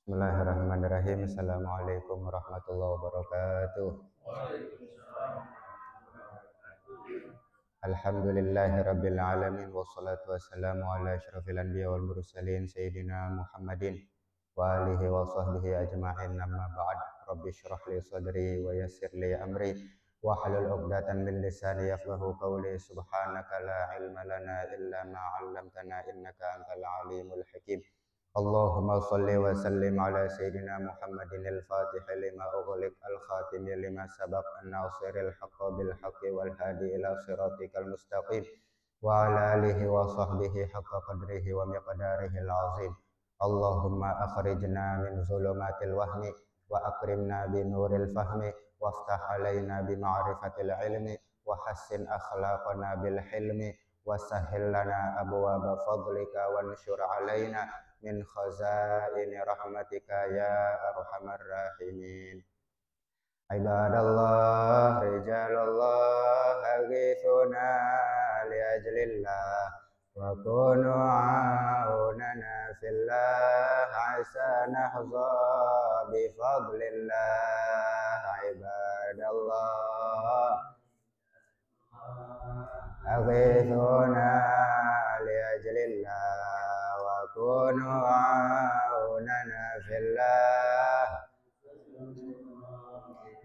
Bismillahirrahmanirrahim. Assalamualaikum warahmatullahi wabarakatuh. Alhamdulillahirabbil alamin wassalatu wassalamu ala asyrafil anbiya wal mursalin sayyidina Muhammadin wa alihi wa sahbihi ajma'in. Amma ba'd. Rabbi shrah li sadri wa yassir li amri wa hlul 'uqdatam min lisani yafqahu qawli. Subhanaka la ilma lana illa ma 'allamtana innaka antal alimul hakim. Allahumma salli wa sallim ala sayyidina Muhammadin al-fatih lima ughliq al-khatim lima sabaq an-nasiril haqqa bil haqqi wal hadi ila siratikal mustaqim wa ala alihi wa sahbihi haqqa qadrihi wa miqdarihi al-azim. Allahumma akhrijna min zulumatil wahmi wa akrimna bi nuril fahmi waftah alaina bi ma'rifatil ilmi wa hassin akhlaqana bil hilmi wa sahhil lana abwaaba fadlika wa nshur alaina min khazaini rahmatika ya arhamar rahimin. Ibadallah, rijalallah, aghithuna li ajlillah wa kunu aunana fillah asa nahza bi fadlillah. Ibadallah, aghithuna li ajlillah wa kunu aunana fillah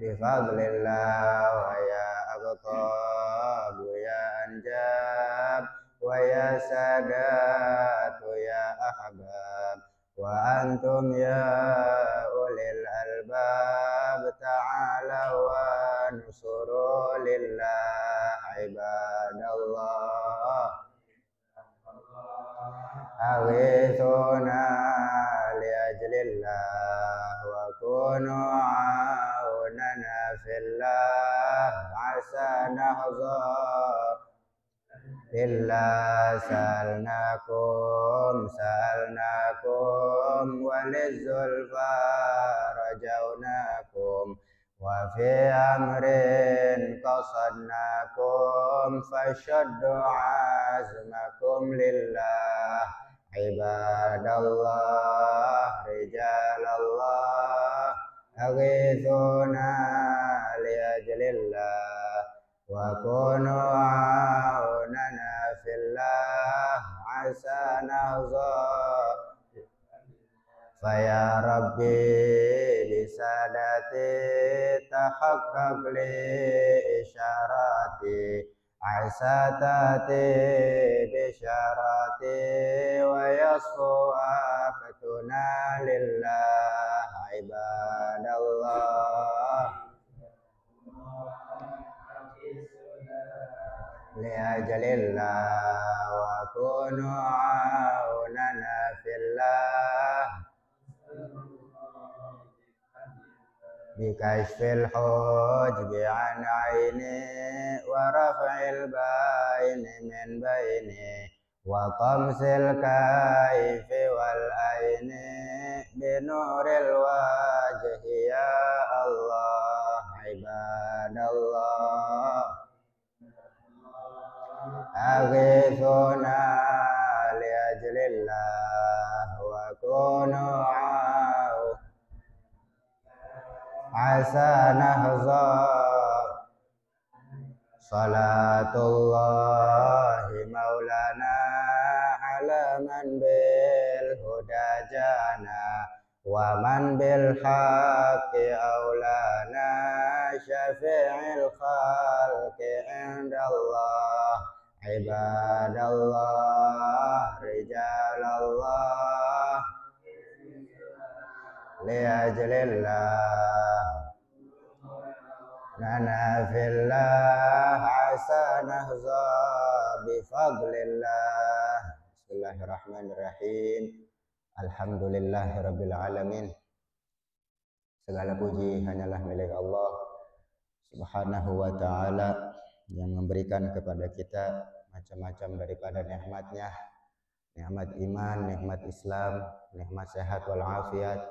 bifadlillah. Wa ya abqab ya anjab wa ya sadat ya ahbab wa antum ya ulil albab ta'ala wa nusuru lillah. Ibadallah, aghithuna li ajlillah wa kunu aunana fillah asa nahza billah. Sa'alnakum walizulfa rajaunakum wa fi amrin qasadnakum fashaddu azmakum lillah. Ibadallah, rijalallah, aghithuna li ajlillah wa kunu aunana fillah asa nahza. Faya Rabbi bisadati tahaqqaq li isyarati asatati bisyarati wa yasfu afatuna lillah. Ibadallah, li ajalillah wa kunu aunana fillah bikashfil hujbi an aini wa raf'il baini min baini wa tamsil kaifi wal aini binuril wajhi ya Allah. Ibadallah, aghithuna li ajlillah wa kunu asa nahza. Salatullahi maulana ala man bil huda jana wa man bil haqqi aulana syafi'il khalqi indallah. Ibadallah, rijalallah, li ajlillah nana fillah asa nahza bifadlillah. Bismillahirrahmanirrahim. Alhamdulillahirabbil alamin. Segala puji hanyalah milik Allah Subhanahu wa ta'ala yang memberikan kepada kita macam-macam daripada nikmatnya, nikmat iman, nikmat Islam, nikmat sehat wal afiat,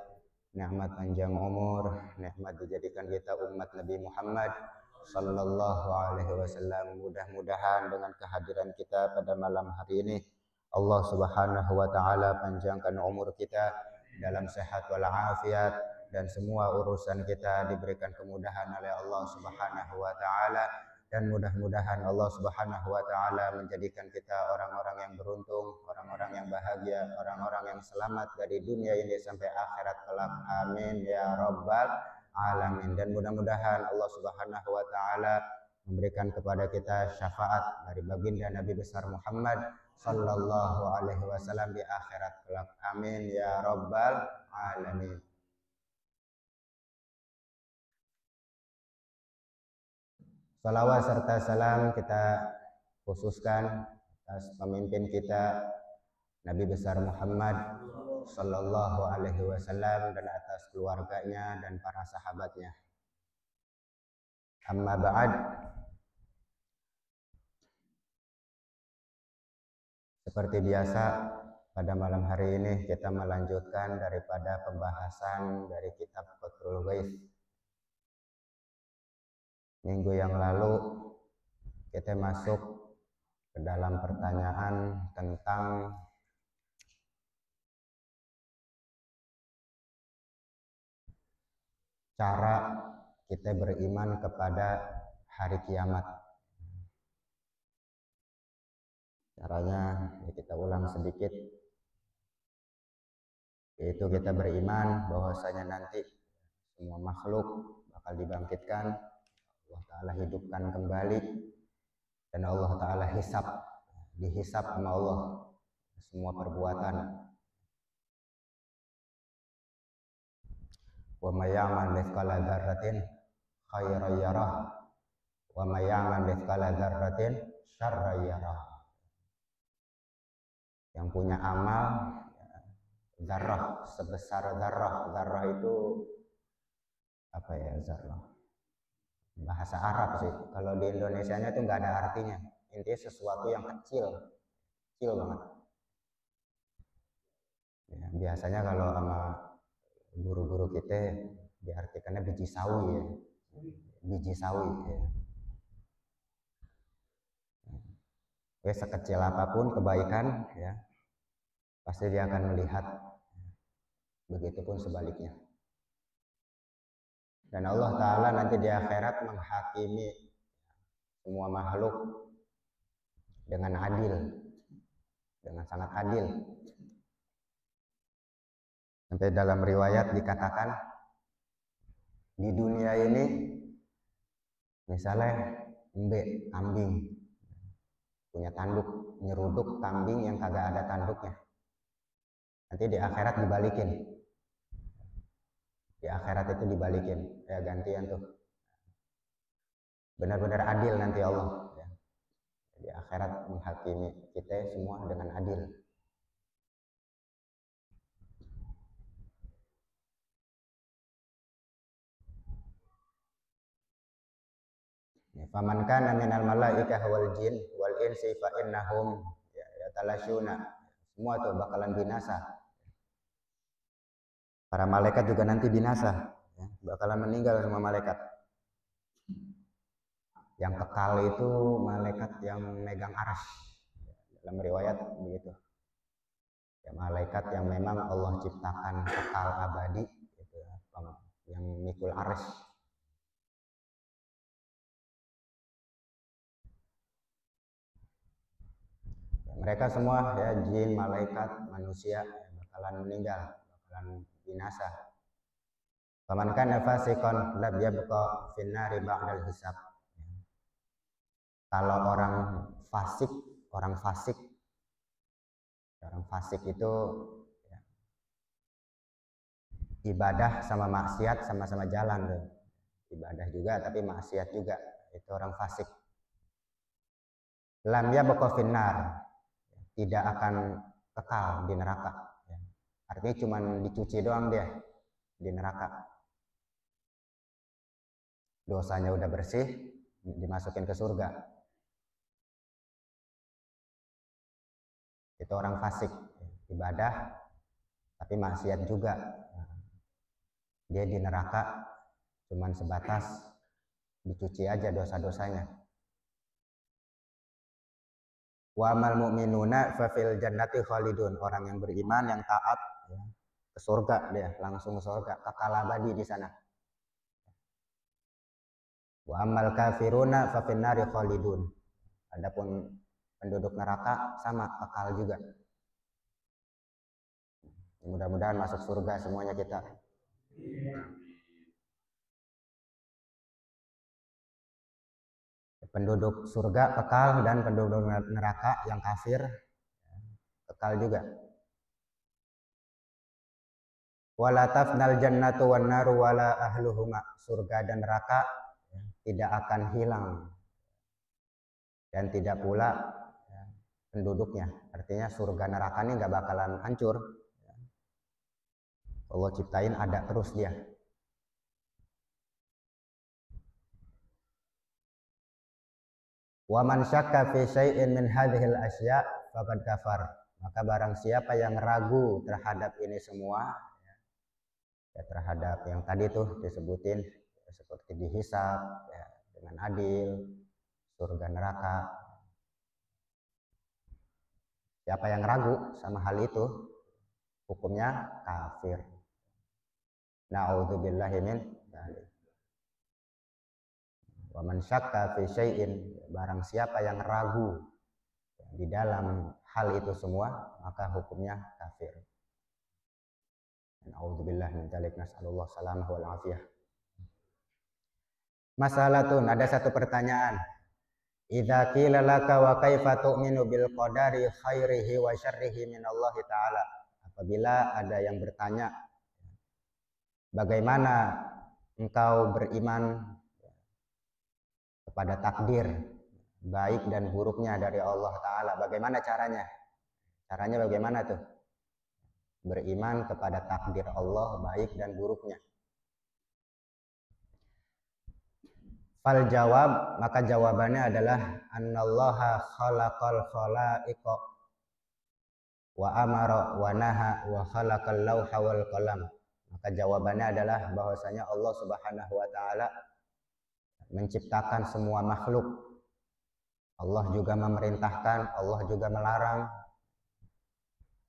nikmat panjang umur, nikmat dijadikan kita umat Nabi Muhammad sallallahu alaihi wasallam. Mudah-mudahan dengan kehadiran kita pada malam hari ini Allah Subhanahu wa taala panjangkan umur kita dalam sehat walafiat, dan semua urusan kita diberikan kemudahan oleh Allah Subhanahu wa taala, dan mudah-mudahan Allah Subhanahu wa taala menjadikan kita orang-orang yang beruntung, orang-orang yang bahagia, orang-orang yang selamat dari dunia ini sampai akhirat kelak. Amin ya rabbal alamin. Dan mudah-mudahan Allah Subhanahu wa taala memberikan kepada kita syafaat dari baginda Nabi besar Muhammad sallallahu alaihi wasallam di akhirat kelak. Amin ya rabbal alamin. Salawat serta salam kita khususkan atas pemimpin kita Nabi besar Muhammad sallallahu alaihi wasallam dan atas keluarganya dan para sahabatnya. Amma ba'd. Seperti biasa, pada malam hari ini kita melanjutkan daripada pembahasan dari kitab Fathul Ghaith. Minggu yang lalu kita masuk ke dalam pertanyaan tentang cara kita beriman kepada hari kiamat. Caranya kita ulang sedikit, yaitu kita beriman bahwasanya nanti semua makhluk bakal dibangkitkan, Allah Ta'ala hidupkan kembali, dan Allah Ta'ala dihisap sama Allah semua perbuatan. Wa may ya'mal mithqala dzarratin khairan yarah wa may ya'mal mithqala dzarratin syarran yarah. Yang punya amal zarrah sebesar zarrah. Zarrah itu apa ya, zarrah? Bahasa Arab sih. Kalau di Indonesianya itu nggak ada artinya. Intinya sesuatu yang kecil banget. Ya, biasanya kalau sama guru-guru kita diartikannya biji sawi ya. Biji sawi ya. Ya, sekecil apapun kebaikan ya, pasti dia akan melihat. Begitupun sebaliknya. Dan Allah Ta'ala nanti di akhirat menghakimi semua makhluk dengan adil, dengan sangat adil. Sampai dalam riwayat dikatakan, di dunia ini misalnya kambing punya tanduk, nyeruduk kambing yang kagak ada tanduknya. Nanti di akhirat dibalikin. Di akhirat itu dibalikin, ya gantian tuh. Benar-benar adil nanti Allah. Ya. Di akhirat menghakimi kita semua dengan adil. Faman kana minal malaikah wal jin wal insi fa innahum yatalasuna. Semua tuh bakalan binasa. Para malaikat juga nanti binasa, ya, bakalan meninggal semua malaikat. Yang kekal itu malaikat yang megang arsy. Dalam riwayat begitu. Ya, malaikat yang memang Allah ciptakan kekal abadi, gitu ya, yang mikul arsy. Mereka semua ya, jin, malaikat, manusia bakalan meninggal, bakalan binasa. Faman kana fasiqan lam yabqa fin nari ba'dal hisab. Kalau orang fasik itu ya, ibadah sama maksiat sama-sama jalan tuh. Ibadah juga tapi maksiat juga, itu orang fasik. Lam yabqa fin nar, tidak akan kekal di neraka. Artinya cuma dicuci doang dia di neraka. Dosanya udah bersih, dimasukin ke surga. Itu orang fasik, ibadah tapi maksiat juga. Dia di neraka cuma sebatas dicuci aja dosa-dosanya. Wa amal mu'minuna fa fil jannati khalidun. Orang yang beriman, yang taat, ya, ke surga, dia langsung ke surga, kekal abadi di sana. Wa ammal kafiruna fa finnari khalidun. Adapun penduduk neraka sama kekal juga. Mudah-mudahan masuk surga semuanya kita. Penduduk surga kekal dan penduduk neraka yang kafir kekal juga. Wala tafnal jannatu wan naru wala ahluhuma. Surga dan neraka tidak akan hilang dan tidak pula penduduknya. Artinya surga neraka ini nggak bakalan hancur. Allah ciptain ada terus dia. Wa man syakka fi syai'in min hadhil asya' faqad kafar. Maka barang siapa yang ragu terhadap ini semua, ya terhadap yang tadi tuh disebutin seperti dihisab ya, dengan adil, surga neraka. Siapa yang ragu sama hal itu, hukumnya kafir. Na'udzubillahi min dzalik. Wa man syakka fi syai'in, barang siapa yang ragu di dalam hal itu semua, maka hukumnya kafir. Na'udzubillahi min dzalik, nas'alullah salamah wal afiyah. Masalatun, ada satu pertanyaan. Idza qila laka wa kaifa tu'minu bil qadari khairihi wa syarrihi min Allah taala. Apabila ada yang bertanya, bagaimana engkau beriman kepada takdir baik dan buruknya dari Allah taala? Bagaimana caranya? Caranya bagaimana tuh? Beriman kepada takdir Allah baik dan buruknya. Fal jawab, maka jawabannya adalah annallaha khalaqal khalaiqa wa amara wa naha wa khalaqal lauha wal qalam. Maka jawabannya adalah bahwasanya Allah Subhanahu wa taala menciptakan semua makhluk. Allah juga memerintahkan, Allah juga melarang,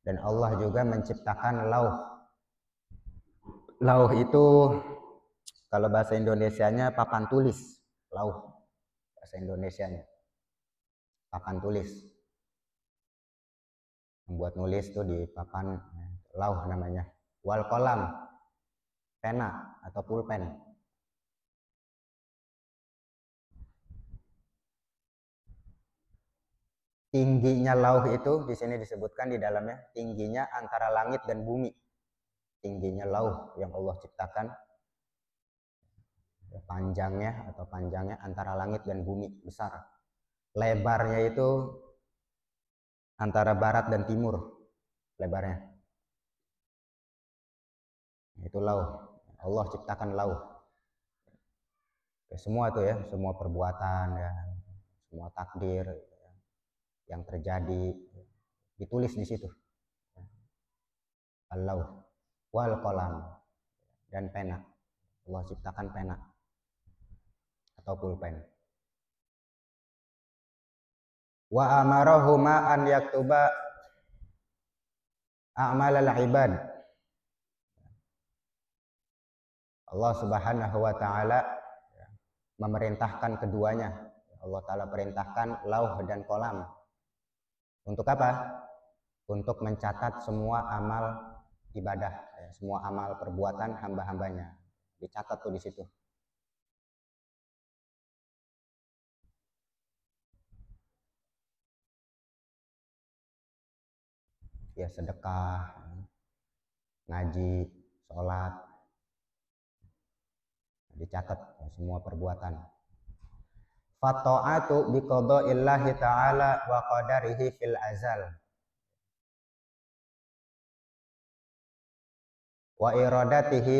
dan Allah juga menciptakan lauh. Lauh itu kalau bahasa Indonesianya papan tulis. Lauh bahasa Indonesianya papan tulis. Membuat nulis tuh di papan, lauh namanya. Wal qalam, pena atau pulpen. Tingginya lauh itu di sini disebutkan di dalamnya, tingginya antara langit dan bumi. Tingginya lauh yang Allah ciptakan, panjangnya antara langit dan bumi, besar. Lebarnya itu antara barat dan timur, lebarnya. Itu lauh. Allah ciptakan lauh. Ya, semua tuh ya, semua perbuatan ya, semua takdir yang terjadi ditulis di situ. Al-lauh wal qalam, dan pena. Allah ciptakan pena atau pulpen. Wa amarahuma an yaktuba a'malal ibad. Allah Subhanahu wa taala memerintahkan keduanya. Allah taala perintahkan lauh dan qalam. Untuk apa? Untuk mencatat semua amal ibadah, semua amal perbuatan hamba-hambanya. Dicatat tuh di situ. Ya sedekah, ngaji, sholat, dicatat semua perbuatan. Fata'atu biqada'illahi ta'ala wa qadarihi fil azal. Wa iradatihi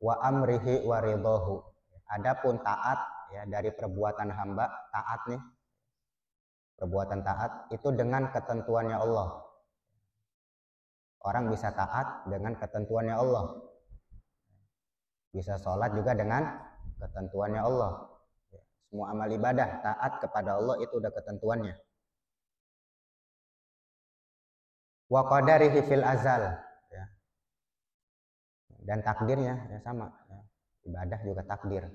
wa amrihi wa ridahu. Adapun taat ya dari perbuatan hamba, taat nih. Perbuatan taat itu dengan ketentuannya Allah. Orang bisa taat dengan ketentuannya Allah. Bisa sholat juga dengan ketentuannya Allah. Semua amal ibadah taat kepada Allah itu udah ketentuannya. Wa qadarihi fil azal. Ya. Dan takdirnya ya sama, ya. Ibadah juga takdir.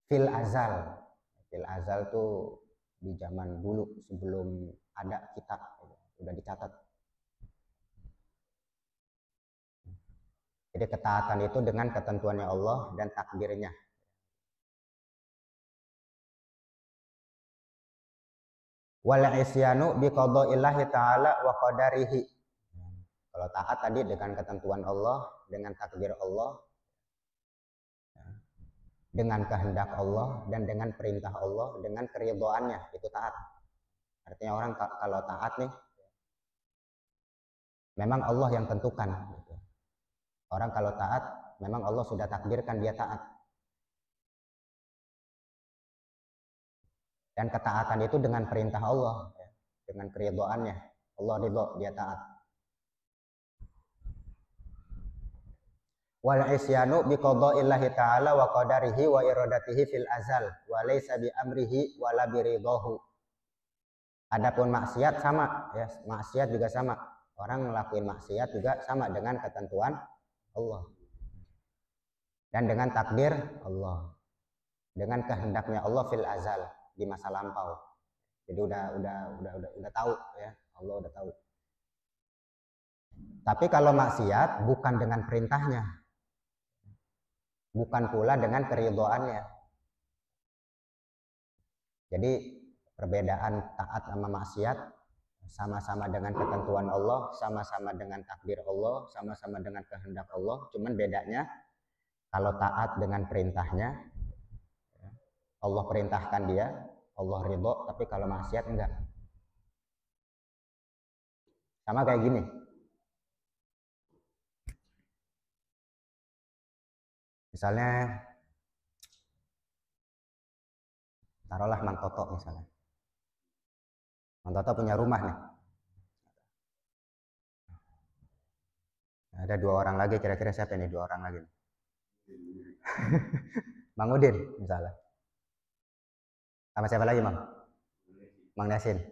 Fil azal tuh di zaman dulu sebelum ada kita udah dicatat. Jadi ketaatan itu dengan ketentuannya Allah dan takdirnya. Wal isyanu bi qada'illahi ta'ala wa qadarihi. Kalau taat tadi dengan ketentuan Allah, dengan takdir Allah, dengan kehendak Allah dan dengan perintah Allah, dengan keridhaannya, itu taat. Artinya orang kalau taat nih, memang Allah yang tentukan. Orang kalau taat, memang Allah sudah takdirkan dia taat. Dan ketaatan itu dengan perintah Allah, dengan keridhaannya. Allah ridho, dia taat. Wal isyanu bi qada'illahi ta'ala wa qadarihi wa iradatihi fil azal wa laysa bi amrihi wa la bi ridahu. Adapun maksiat sama, ya, maksiat juga sama. Orang ngelakuin maksiat juga sama dengan ketentuan Allah. Dan dengan takdir Allah. Dengan kehendaknya Allah fil azal, di masa lampau. Jadi udah tahu, ya. Allah udah tahu. Tapi kalau maksiat bukan dengan perintahnya. Bukan pula dengan keridhaannya. Jadi perbedaan taat sama maksiat sama-sama dengan ketentuan Allah, sama-sama dengan takdir Allah, sama-sama dengan kehendak Allah. Cuman bedanya kalau taat dengan perintahnya, Allah perintahkan dia, Allah ridho. Tapi kalau maksiat enggak. Sama kayak gini. Misalnya, taruhlah Mang Toto misalnya. Mang Toto punya rumah nih. Ada 2 orang lagi, kira-kira siapa nih 2 orang lagi? Mang Udin misalnya. Sama siapa lagi, Mang? Mang Nasin.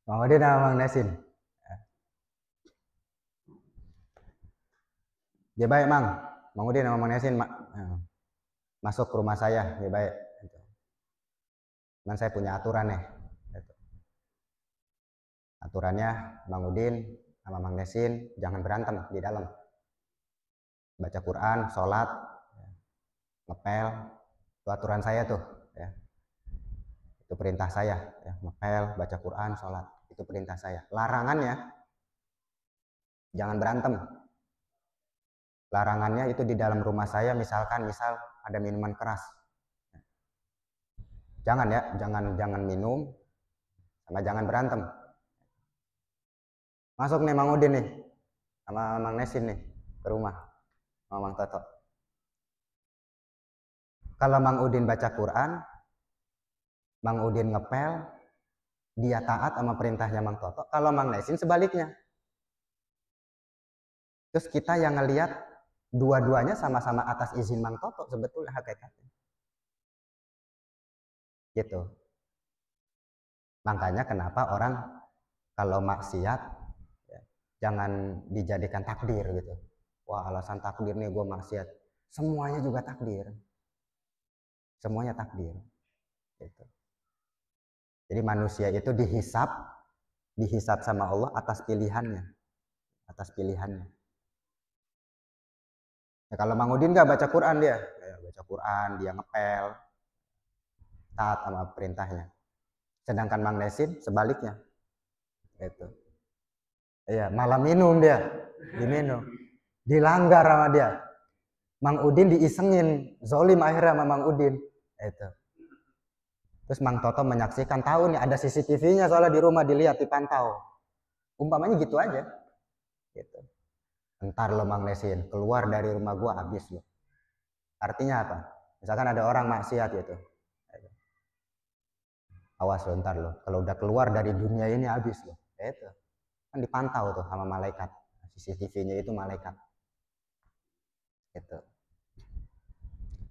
Mang Udin sama Mang Nasin. Ya baik, Mang Udin sama Mang Nasin masuk ke rumah saya, ya baik. Cuman saya punya aturan nih. Aturannya Mang Udin sama Mang Nasin jangan berantem di dalam. Baca Quran, sholat, ngepel, itu aturan saya tuh. Ya. Itu perintah saya. Ya. Ngepel, baca Quran, sholat, itu perintah saya. Larangannya jangan berantem. Larangannya itu di dalam rumah saya, misal ada minuman keras. Jangan ya, jangan minum, sama jangan berantem. Masuk nih Mang Udin nih, sama Mang Nesin nih ke rumah, sama Mang Toto. Kalau Mang Udin baca Quran, Mang Udin ngepel, dia taat sama perintahnya Mang Toto. Kalau Mang Nesin sebaliknya. Terus kita yang ngelihat dua-duanya sama-sama atas izin Mang Toto sebetulnya hakikatnya. Gitu. Makanya kenapa orang kalau maksiat ya, jangan dijadikan takdir gitu. Wah, alasan takdir nih gue maksiat. Semuanya juga takdir. Semuanya takdir. Gitu. Jadi manusia itu dihisap sama Allah atas pilihannya. Atas pilihannya. Ya, kalau Mang Udin nggak baca Quran dia, ya, baca Quran, dia ngepel, taat sama perintahnya. Sedangkan Mang Nesin sebaliknya, itu, iya malah minum dia, diminum, dilanggar sama dia. Mang Udin diisengin, zolim akhirnya sama Mang Udin, itu. Terus Mang Toto menyaksikan, tahu nih ada CCTV-nya soalnya di rumah dilihat, dipantau. Umpamanya gitu aja, gitu. Ntar lo Mang Nesin keluar dari rumah gua habis lo. Artinya apa? Misalkan ada orang maksiat gitu. Awas lo ntar lo. Kalau udah keluar dari dunia ini habis lo. Itu kan dipantau tuh sama malaikat. CCTV-nya itu malaikat. Gitu.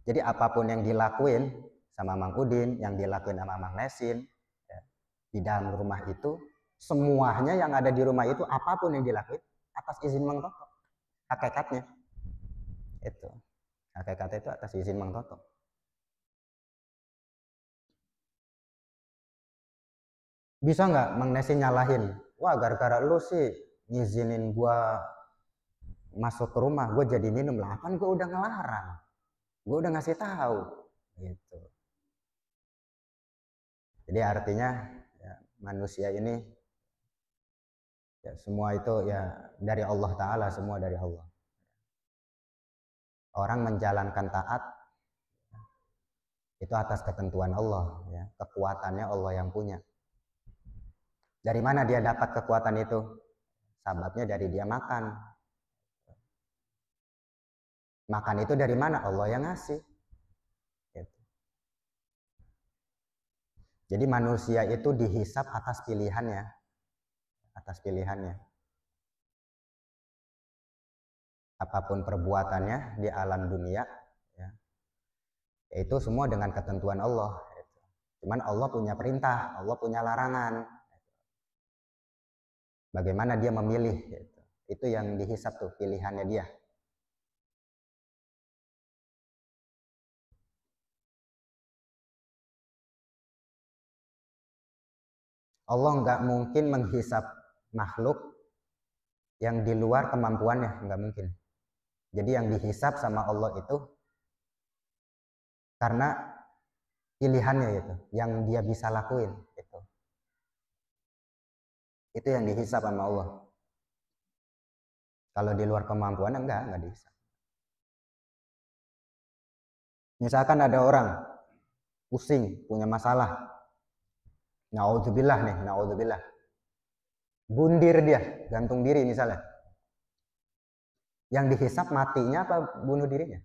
Jadi apapun yang dilakuin sama Mang Udin, yang dilakuin sama Mang Nesin, ya, di dalam rumah itu, semuanya yang ada di rumah itu apapun yang dilakuin atas izin Mang Toto. Hakikatnya itu. Hakikatnya itu atas izin Mang Toto. Bisa nggak Mang Nesi nyalahin? Wah, gara-gara lu sih ngizinin gua masuk ke rumah, gue jadi minum lah. Kan gue udah ngelarang, gue udah ngasih tahu, gitu. Jadi artinya ya, manusia ini ya, semua itu ya dari Allah Ta'ala, semua dari Allah. Orang menjalankan taat itu atas ketentuan Allah, ya. Kekuatannya Allah yang punya. Dari mana dia dapat kekuatan itu? Sababnya dari dia makan. Makan itu dari mana? Allah yang ngasih. Gitu. Jadi manusia itu dihisap atas pilihannya, atas pilihannya. Apapun perbuatannya di alam dunia, ya, itu semua dengan ketentuan Allah. Cuman Allah punya perintah, Allah punya larangan. Bagaimana dia memilih, gitu. Itu yang dihisap tuh, pilihannya dia. Allah nggak mungkin menghisap makhluk yang di luar kemampuannya, nggak mungkin. Jadi yang dihisap sama Allah itu karena pilihannya itu, yang dia bisa lakuin itu. Itu yang dihisap sama Allah. Kalau di luar kemampuan enggak dihisap. Misalkan ada orang pusing, punya masalah. Naudzubillah nih, naudzubillah. Bundir dia, gantung diri misalnya. Yang dihisap matinya apa bunuh dirinya?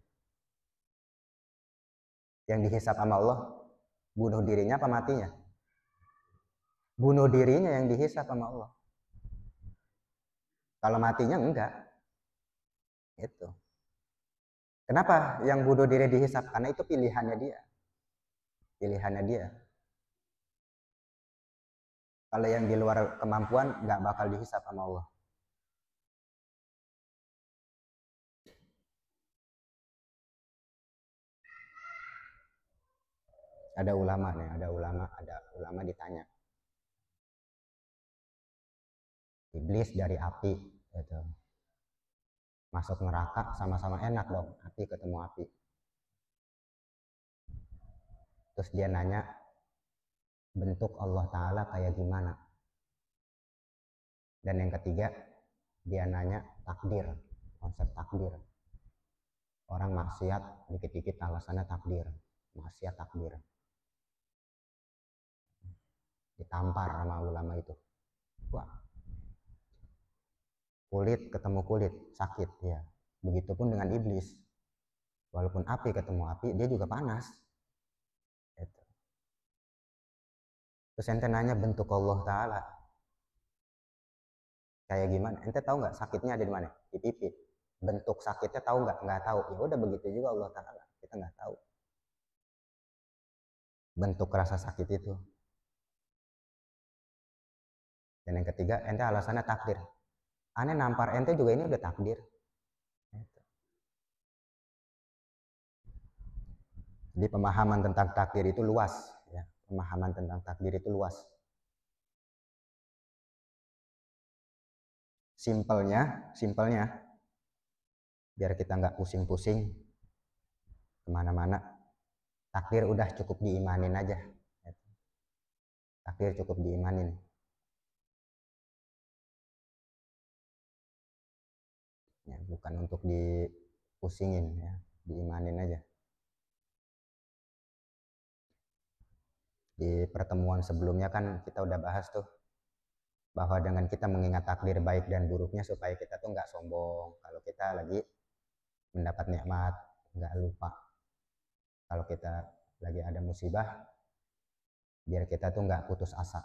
Yang dihisap sama Allah, bunuh dirinya apa matinya? Bunuh dirinya yang dihisap sama Allah. Kalau matinya enggak. Itu. Kenapa yang bunuh diri dihisap? Karena itu pilihannya dia. Pilihannya dia. Kalau yang di luar kemampuan nggak bakal dihisap sama Allah. Ada ulama nih, ada ulama ditanya. Iblis dari api, gitu. Masuk neraka sama-sama enak dong, api ketemu api. Terus dia nanya, bentuk Allah Ta'ala kayak gimana? Dan yang ketiga, dia nanya takdir, konsep takdir. Orang maksiat, dikit-dikit alasannya takdir, maksiat takdir. Ditampar sama ulama itu. Wah, kulit ketemu kulit, sakit ya. Begitupun dengan iblis. Walaupun api ketemu api, dia juga panas. Gitu. Terus ente nanya bentuk Allah Ta'ala kayak gimana? Ente tahu nggak sakitnya ada di mana? Di pipi. Bentuk sakitnya tahu nggak? Nggak tahu. Ya udah begitu juga Allah Ta'ala. Kita nggak tahu bentuk rasa sakit itu. Dan yang ketiga, ente alasannya takdir. Aneh nampar ente juga ini udah takdir. Jadi pemahaman tentang takdir itu luas, ya. Pemahaman tentang takdir itu luas. Simpelnya, biar kita nggak pusing-pusing kemana-mana. Takdir udah cukup diimanin aja. Takdir cukup diimanin. Ya, bukan untuk dipusingin, ya, diimanin aja. Di pertemuan sebelumnya kan kita udah bahas tuh bahwa dengan kita mengingat takdir baik dan buruknya supaya kita tuh nggak sombong kalau kita lagi mendapat nikmat, nggak lupa kalau kita lagi ada musibah, biar kita tuh nggak putus asa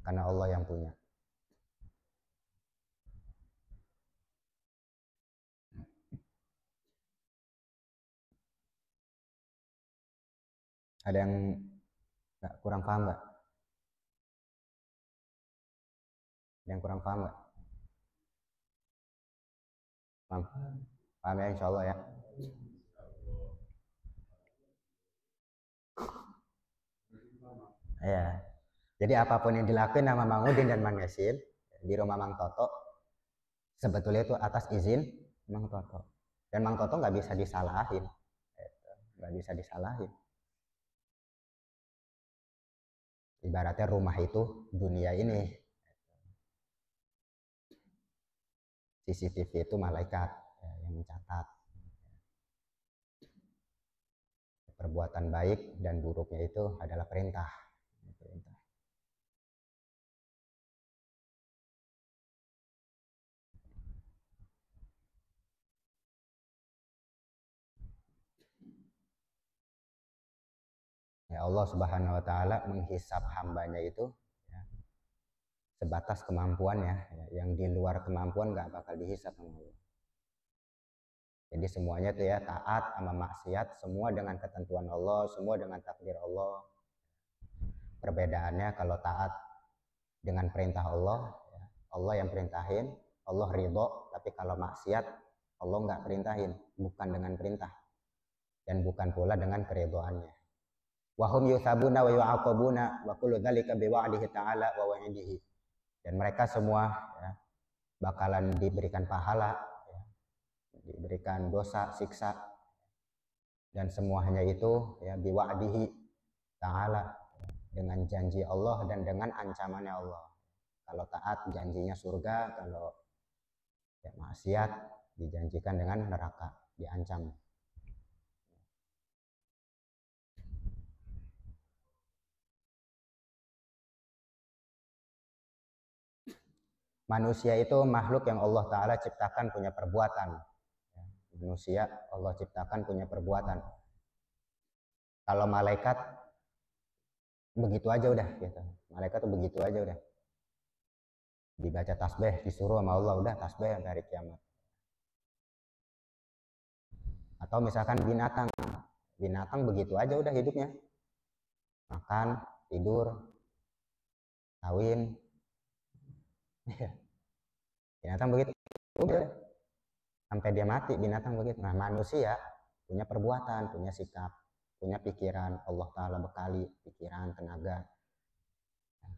karena Allah yang punya. Ada yang nggak kurang paham nggak? Yang kurang paham nggak? Paham? Paham ya, insya Allah ya. Ya. Jadi apapun yang dilakuin sama Mang Udin dan Mang Yasin di rumah Mang Toto, sebetulnya itu atas izin Mang Toto. Dan Mang Toto nggak bisa disalahin. Nggak bisa disalahin. Ibaratnya rumah itu dunia ini. CCTV itu malaikat yang mencatat perbuatan baik dan buruknya itu adalah perintah. Ya Allah Subhanahu wa taala menghisap hambanya itu ya, sebatas kemampuannya ya, yang di luar kemampuan nggak bakal dihisap sama Allah. Jadi semuanya tuh ya taat sama maksiat semua dengan ketentuan Allah, semua dengan takdir Allah. Perbedaannya kalau taat dengan perintah Allah, ya, Allah yang perintahin, Allah ridho, tapi kalau maksiat Allah nggak perintahin, bukan dengan perintah dan bukan pula dengan keridhoannya. Wahum yusabuna wa yu'aqabuna wa kullu dzalika biwa'dihi ta'ala wa wa'idihi. Dan mereka semua ya, bakalan diberikan pahala, ya, diberikan dosa, siksa, dan semuanya itu ya biwa'dihi ta'ala, dengan janji Allah dan dengan ancamannya Allah. Kalau taat janjinya surga, kalau ya, maksiat dijanjikan dengan neraka, diancam. Manusia itu makhluk yang Allah Ta'ala ciptakan punya perbuatan. Manusia Allah ciptakan punya perbuatan. Kalau malaikat begitu aja udah gitu. Malaikat tuh begitu aja udah. Dibaca tasbih, disuruh sama Allah, udah tasbih sampai hari kiamat. Atau misalkan binatang. Binatang begitu aja udah hidupnya. Makan, tidur, kawin. Binatang begitu udah. Sampai dia mati binatang begitu. Nah manusia punya perbuatan, punya sikap, punya pikiran. Allah Ta'ala bekali pikiran, tenaga.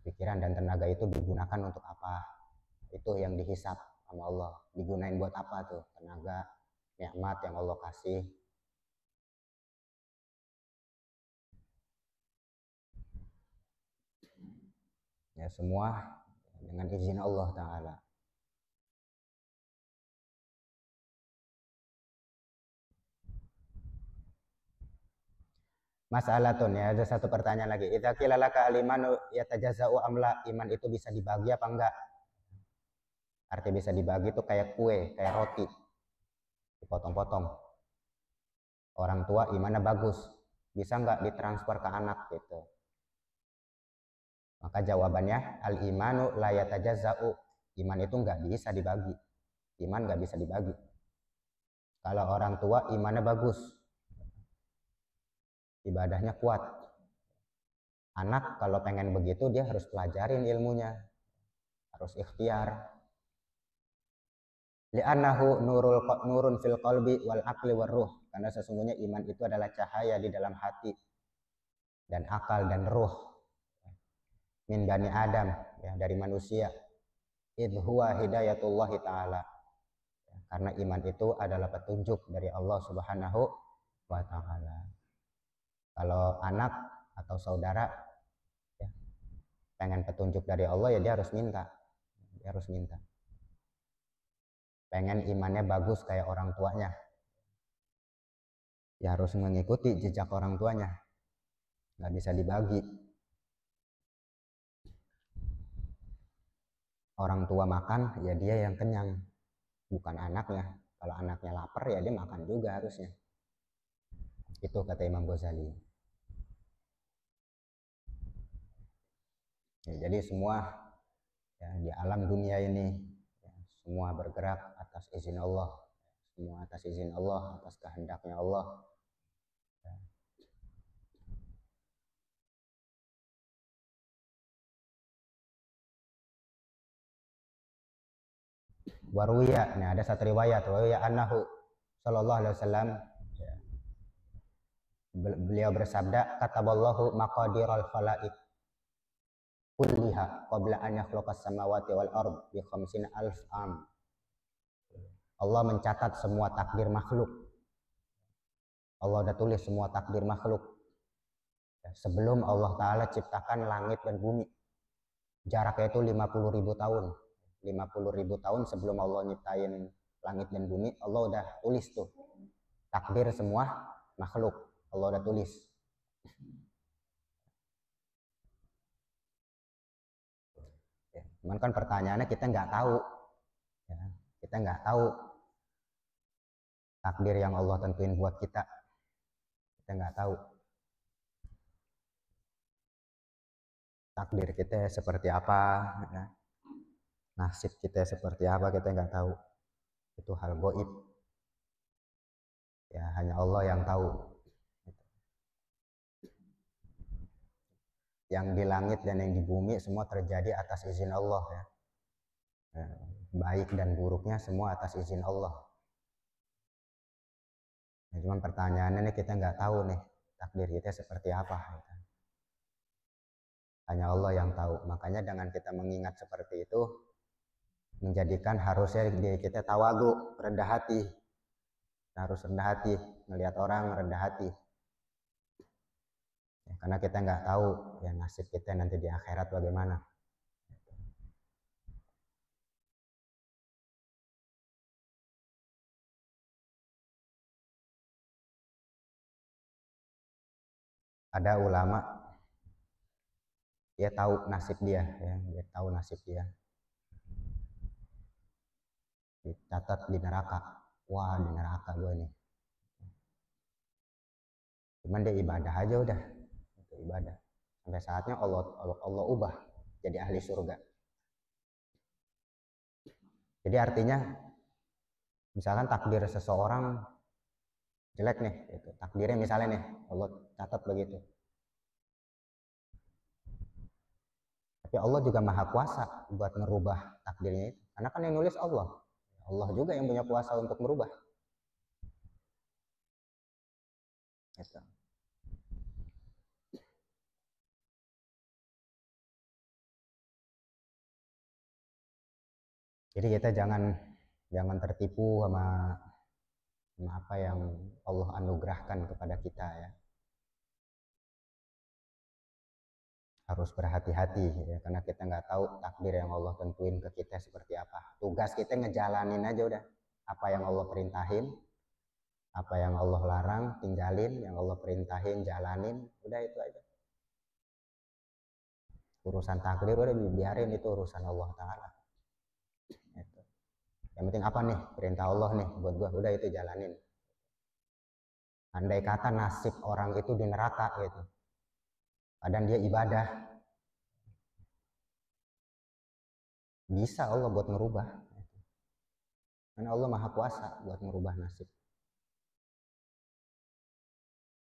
Pikiran dan tenaga itu digunakan untuk apa? Itu yang dihisap sama Allah. Digunain buat apa tuh? Tenaga, nikmat yang Allah kasih. Ya semua dengan izin Allah Ta'ala. Masalatun ya, ada satu pertanyaan lagi. Idza qila laka al-imanu yatajaza'u amla, iman itu bisa dibagi apa enggak? Artinya bisa dibagi itu kayak kue, kayak roti. Dipotong-potong. Orang tua imannya bagus, bisa enggak ditransfer ke anak gitu. Maka jawabannya al-imanu la yatajaza'u. Iman itu enggak bisa dibagi. Iman enggak bisa dibagi. Kalau orang tua imannya bagus, ibadahnya kuat. Anak kalau pengen begitu dia harus pelajarin ilmunya, harus ikhtiar. Li'annahu nurun fil qalbi wal aqli war ruh. Karena sesungguhnya iman itu adalah cahaya di dalam hati dan akal dan ruh. Min bani Adam, ya, dari manusia. Idh huwa hidayatullah ta'ala. Karena iman itu adalah petunjuk dari Allah Subhanahu wa ta'ala. Kalau anak atau saudara ya, pengen petunjuk dari Allah ya dia harus minta. Dia harus minta. Pengen imannya bagus kayak orang tuanya, ya harus mengikuti jejak orang tuanya. Nggak bisa dibagi. Orang tua makan ya dia yang kenyang, bukan anaknya. Kalau anaknya lapar ya dia makan juga harusnya. Itu kata Imam Ghazali. Ya, jadi semua ya, di alam dunia ini ya, semua bergerak atas izin Allah. Semua atas izin Allah, atas kehendaknya Allah. Waruya, nah ada satu riwayat waruya annahu sallallahu alaihi wasallam, beliau bersabda, kataballahu maqadiral khalaiq kulliha qabla an yakhluqas samawati wal ard bi 50,000 am. Allah mencatat semua takdir makhluk. Allah udah tulis semua takdir makhluk sebelum Allah Ta'ala ciptakan langit dan bumi. Jaraknya itu 50.000 tahun. 50.000 tahun sebelum Allah nyiptain langit dan bumi, Allah udah tulis tuh takdir semua makhluk. Allah udah tulis. Ya, cuman kan pertanyaannya kita nggak tahu. Ya, kita nggak tahu takdir yang Allah tentuin buat kita. Kita nggak tahu takdir kita seperti apa, ya. Nasib kita seperti apa, kita nggak tahu. Itu hal goib. Ya, hanya Allah yang tahu. Yang di langit dan yang di bumi semua terjadi atas izin Allah, ya. Baik dan buruknya semua atas izin Allah. Ya, cuman pertanyaannya nih kita nggak tahu nih takdir kita seperti apa. Gitu. Hanya Allah yang tahu. Makanya dengan kita mengingat seperti itu, menjadikan harusnya diri kita tawadhu, rendah hati. Kita harus rendah hati, melihat orang rendah hati. Ya, karena kita nggak tahu ya nasib kita nanti di akhirat bagaimana. Ada ulama, dia tahu nasib dia, ya, dia tahu nasib dia. Dicatat di neraka. Wah, di neraka gue nih. Cuman dia ibadah aja udah. Itu ibadah. Sampai saatnya Allah ubah jadi ahli surga. Jadi artinya misalkan takdir seseorang jelek nih, itu takdirnya misalnya nih Allah catat begitu. Tapi Allah juga maha kuasa buat merubah takdirnya itu. Karena kan yang nulis Allah. Allah juga yang punya kuasa untuk merubah. Gitu. Jadi kita jangan tertipu sama apa yang Allah anugerahkan kepada kita, ya. Harus berhati-hati, ya, karena kita nggak tahu takdir yang Allah tentuin ke kita seperti apa. Tugas kita ngejalanin aja udah. Apa yang Allah perintahin, apa yang Allah larang tinggalin, yang Allah perintahin jalanin, udah itu aja. Urusan takdir udah biarin, itu urusan Allah Ta'ala. Gitu. Yang penting apa nih perintah Allah nih buat gua, udah itu jalanin. Andai kata nasib orang itu di neraka gitu, padahal dia ibadah, bisa Allah buat merubah. Karena Allah maha kuasa buat merubah nasib.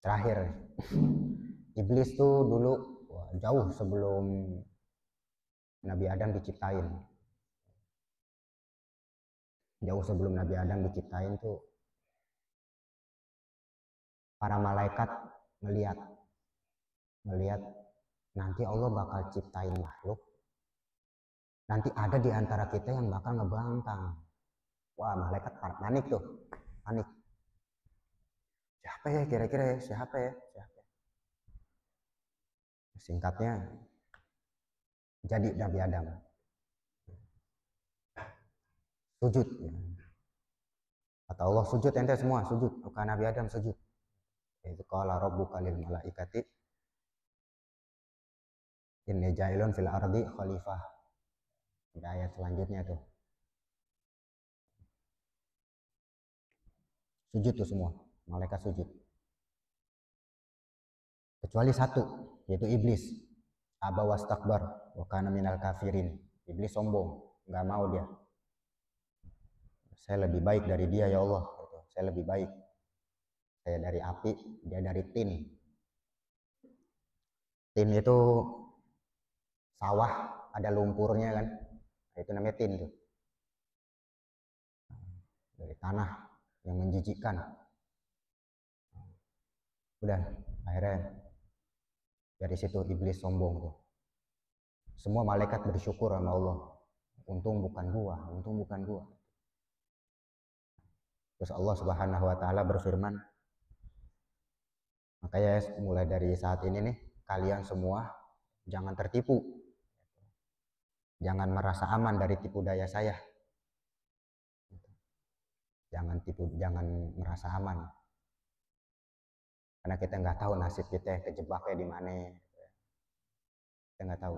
Terakhir, iblis tuh dulu jauh sebelum Nabi Adam diciptain. Jauh sebelum Nabi Adam diciptain tuh para malaikat melihat nanti Allah bakal ciptain makhluk. Nanti ada di antara kita yang bakal ngebangkang. Wah, malaikat panik tuh. Panik. Siapa ya kira-kira ya? Siapa ya? Singkatnya, jadi Nabi Adam. Sujud. Kata Allah, sujud ente semua, sujud. Maka Nabi Adam sujud. Itu qala rabbuka lil malaikati inni ja'ilun fil ardi khalifah. Ada ayat selanjutnya tuh. Sujud tuh semua, malaikat sujud. Kecuali satu, yaitu iblis. Aba wastakbar wa kana minal kafirin. Iblis sombong, nggak mau dia. Saya lebih baik dari dia ya Allah. Saya lebih baik. Saya dari api, dia dari tin. Tin itu sawah, ada lumpurnya kan. Itu namanya tin tuh. tanah yang menjijikkan. Udah, akhirnya dari situ iblis sombong tuh. Semua malaikat bersyukur sama Allah. Untung bukan gua, untung bukan gua. Terus Allah Subhanahu wa taala berfirman, makanya mulai dari saat ini nih, kalian semua jangan tertipu. Jangan merasa aman dari tipu daya saya. Jangan merasa aman. Karena kita nggak tahu nasib kita kejebaknya di mana. Kita nggak tahu.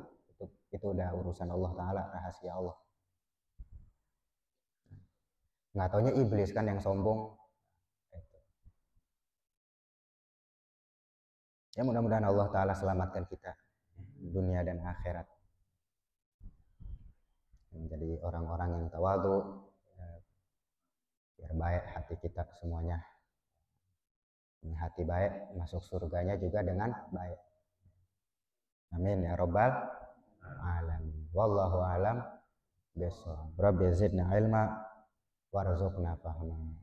Itu udah urusan Allah Ta'ala, rahasia Allah. Nggak taunya iblis kan yang sombong. Ya mudah-mudahan Allah Ta'ala selamatkan kita dunia dan akhirat. Menjadi orang-orang yang tawadu, biar baik hati kita semuanya. Hati baik, masuk surganya juga dengan baik. Amin ya rabbal alamin. Wallahu alam bishawab. Rabbi zidna ilma warzuqna fahma.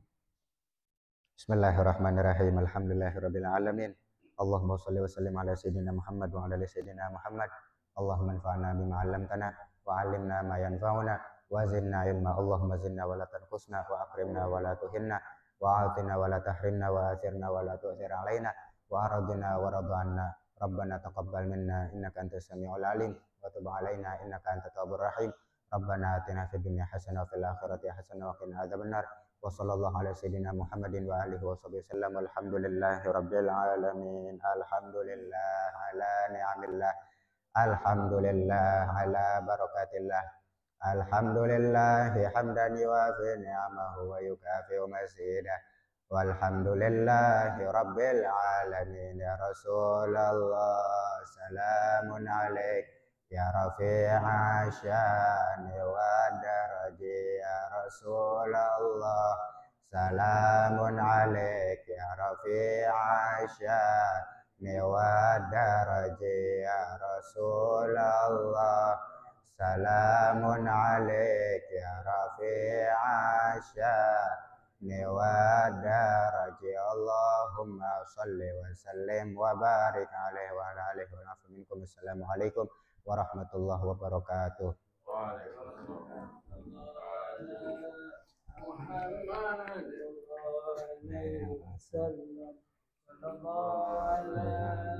Bismillahirrahmanirrahim. Alhamdulillahirabbil alamin. Allahumma shalli wa sallim ala sayyidina Muhammad wa ala ali sayyidina Muhammad. Allahumma anfa'na bima 'allamtana wa 'allimna ma yanfa'una wa zidna ilma. Allahumma zidna wa la tanqusna wa akrimna wa la tuhinna wa atina wa la tahrimna wa athirna wa la tu'thir alaina wa aradina wa radana. Rabbana taqabbal minna innaka antas samiul alim wa tub alaina innaka antat tawwabur rahim. Rabbana atina fid dunya hasanah wa fil akhirati hasanah wa qina adzabannar. Wa sallallahu ala sayyidina Muhammadin wa alihi wa sahbihi wasallam. Alhamdulillahi rabbil alamin. Alhamdulillah ala ni'amillah. Alhamdulillah ala barakatillah. Alhamdulillahi hamdan yuwafi ni'amahu wa yukafi'u mazidah. Walhamdulillahi rabbil alamin. Ya Rasulullah, salamun alaik ya rafi'a syani wa daraji. Ya Rasulullah, salamun alaik ya rafi'a syani wa daraji. Ya Rasulullah, salamun alaik ya rafi'a syani wa daraji. Allahumma salli wa sallim wa barik alaihi wa ala alihi wa nafi minkum. Assalamualaikum warahmatullahi wabarakatuh. Waalaikumsalam.